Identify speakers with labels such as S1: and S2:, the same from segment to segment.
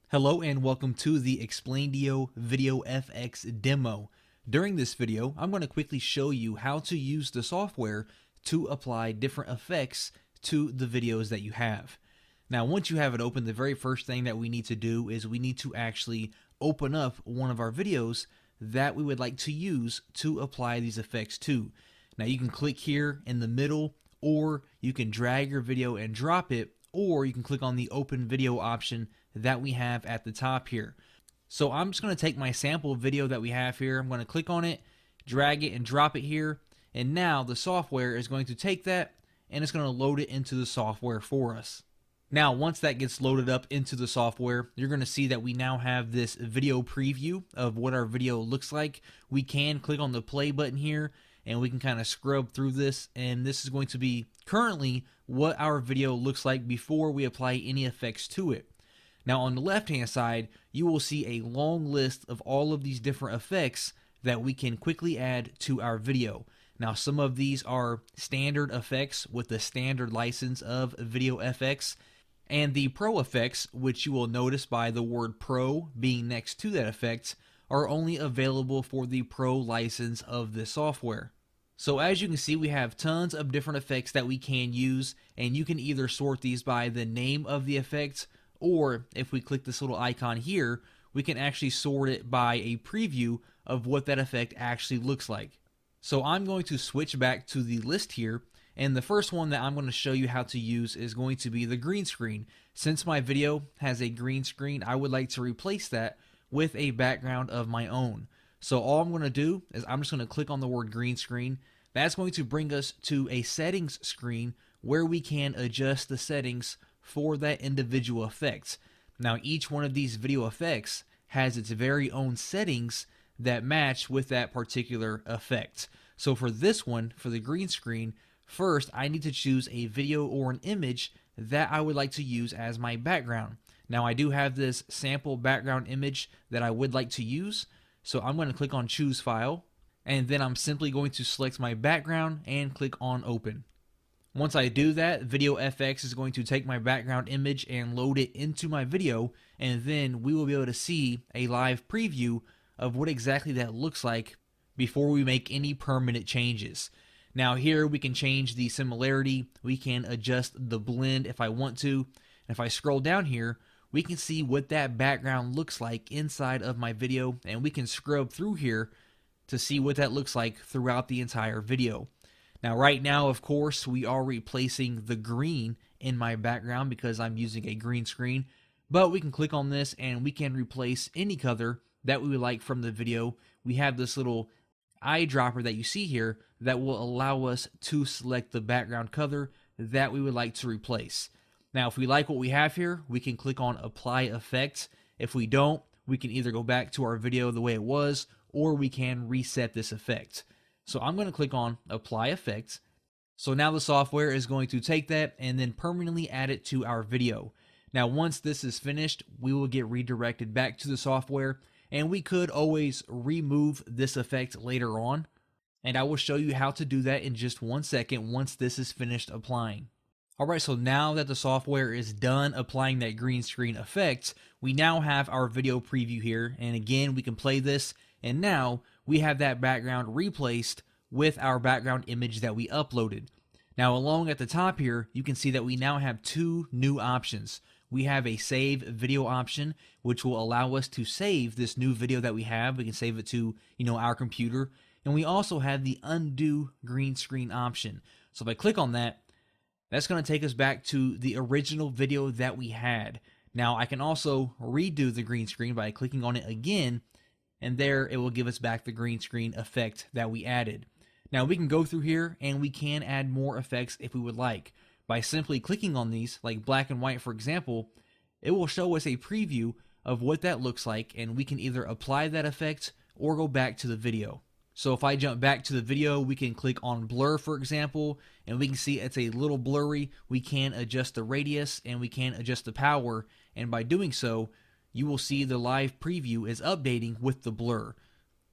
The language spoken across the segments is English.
S1: Hello and welcome to the Explaindio Video FX demo. During this video, I'm going to quickly show you how to use the software to apply different effects to the videos that you have. Now, once you have it open, the very first thing that we need to do is we need to actually open up one of our videos that we would like to use to apply these effects to. Now, you can click here in the middle, or you can drag your video and drop it, or you can click on the open video option that we have at the top here. So I'm just going to take my sample video that we have here. I'm going to click on it, drag it, and drop it here. And now the software is going to take that and it's going to load it into the software for us. Now, once that gets loaded up into the software, you're going to see that we now have this video preview of what our video looks like. We can click on the play button here and we can kind of scrub through this, and this is going to be currently what our video looks like before we apply any effects to it. Now, on the left hand side, you will see a long list of all of these different effects that we can quickly add to our video. Now, some of these are standard effects with the standard license of Video FX, and the Pro effects, which you will notice by the word Pro being next to that effect, are only available for the Pro license of this software. So as you can see, we have tons of different effects that we can use, and you can either sort these by the name of the effect, or if we click this little icon here, we can actually sort it by a preview of what that effect actually looks like. So I'm going to switch back to the list here, and the first one that I'm going to show you how to use is going to be the green screen. Since my video has a green screen, I would like to replace that with a background of my own. So all I'm going to do is I'm just going to click on the word green screen. That's going to bring us to a settings screen where we can adjust the settings for that individual effect. Now, each one of these video effects has its very own settings that match with that particular effect. So for this one, for the green screen, first I need to choose a video or an image that I would like to use as my background. Now, I do have this sample background image that I would like to use, so I'm going to click on Choose File, and then I'm simply going to select my background and click on Open. Once I do that, Video FX is going to take my background image and load it into my video, and then we will be able to see a live preview of what exactly that looks like before we make any permanent changes. Now here we can change the similarity, we can adjust the blend if I want to, and if I scroll down here, we can see what that background looks like inside of my video, and we can scrub through here to see what that looks like throughout the entire video. Now right now, of course, we are replacing the green in my background because I'm using a green screen, but we can click on this and we can replace any color that we would like from the video. We have this little eyedropper that you see here that will allow us to select the background color that we would like to replace. Now, if we like what we have here, we can click on Apply Effects. If we don't, we can either go back to our video the way it was, or we can reset this effect. So I'm going to click on Apply Effects. So now the software is going to take that and then permanently add it to our video. Now once this is finished, we will get redirected back to the software, and we could always remove this effect later on. And I will show you how to do that in just 1 second once this is finished applying. Alright, so now that the software is done applying that green screen effect, we now have our video preview here, and again we can play this, and now we have that background replaced with our background image that we uploaded. Now along at the top here, you can see that we now have two new options. We have a save video option, which will allow us to save this new video that we have. We can save it to, our computer. And we also have the undo green screen option. So if I click on that, that's going to take us back to the original video that we had. Now I can also redo the green screen by clicking on it again, and there it will give us back the green screen effect that we added. Now we can go through here and we can add more effects if we would like. By simply clicking on these, like black and white for example, it will show us a preview of what that looks like, and we can either apply that effect or go back to the video. So if I jump back to the video, we can click on blur for example, and we can see it's a little blurry. We can adjust the radius and we can adjust the power, and by doing so, you will see the live preview is updating with the blur.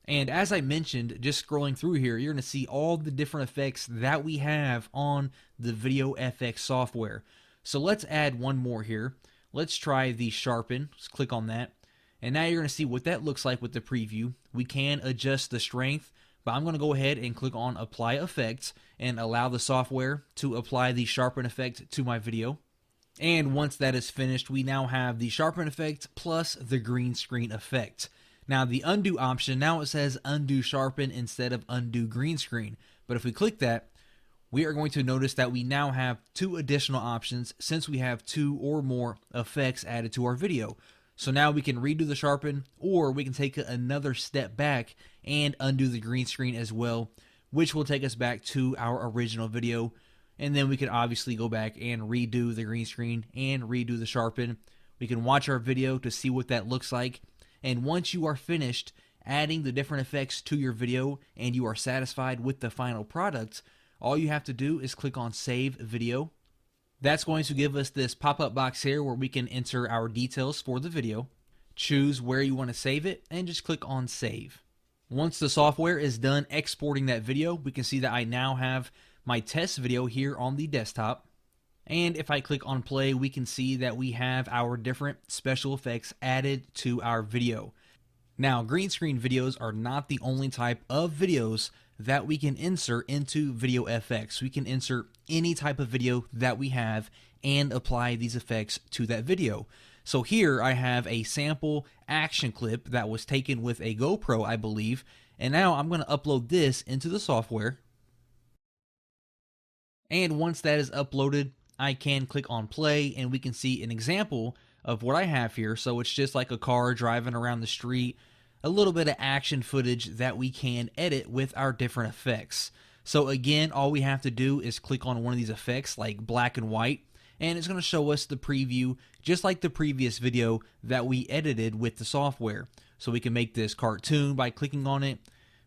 S1: And as I mentioned, just scrolling through here, you're going to see all the different effects that we have on the Video FX software. So let's add one more here. let's try the sharpen. Let's click on that. And now you're going to see what that looks like with the preview. We can adjust the strength, but I'm going to go ahead and click on apply effects and allow the software to apply the sharpen effect to my video. And once that is finished, we now have the sharpen effect plus the green screen effect. Now the undo option, now it says undo sharpen instead of undo green screen. But if we click that, we are going to notice that we now have 2 additional options since we have 2 or more effects added to our video. So now we can redo the sharpen, or we can take another step back and undo the green screen as well, which will take us back to our original video. And then we can obviously go back and redo the green screen and redo the sharpen. We can watch our video to see what that looks like. And once you are finished adding the different effects to your video and you are satisfied with the final product, all you have to do is click on Save Video. That's going to give us this pop-up box here where we can enter our details for the video, choose where you want to save it, and just click on Save. Once the software is done exporting that video, we can see that I now have my test video here on the desktop. And if I click on play, we can see that we have our different special effects added to our video. Now, green screen videos are not the only type of videos that we can insert into Video FX. We can insert any type of video that we have and apply these effects to that video. So here I have a sample action clip that was taken with a GoPro, I believe, and now I'm going to upload this into the software. And once that is uploaded, I can click on play and we can see an example of what I have here. So it's just like a car driving around the street, a little bit of action footage that we can edit with our different effects. So again, all we have to do is click on one of these effects like black and white, and it's going to show us the preview just like the previous video that we edited with the software. So we can make this cartoon by clicking on it.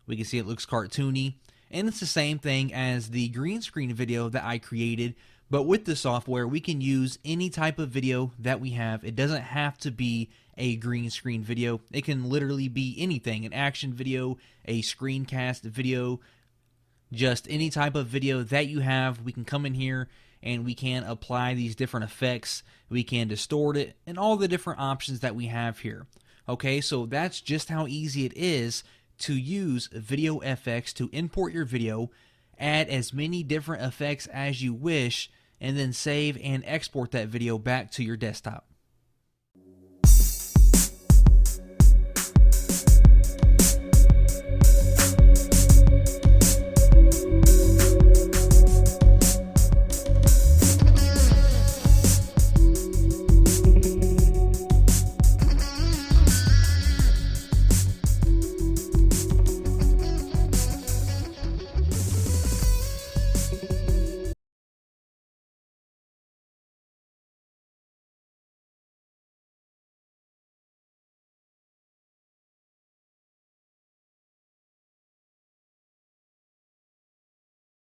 S1: We can see it looks cartoony. And it's the same thing as the green screen video that I created, but with the software we can use any type of video that we have. It doesn't have to be a green screen video. It can literally be anything, an action video, a screencast video, just any type of video that you have. We can come in here and we can apply these different effects. We can distort it and all the different options that we have here. Okay, so that's just how easy it is to use Video FX to import your video, add as many different effects as you wish, and then save and export that video back to your desktop.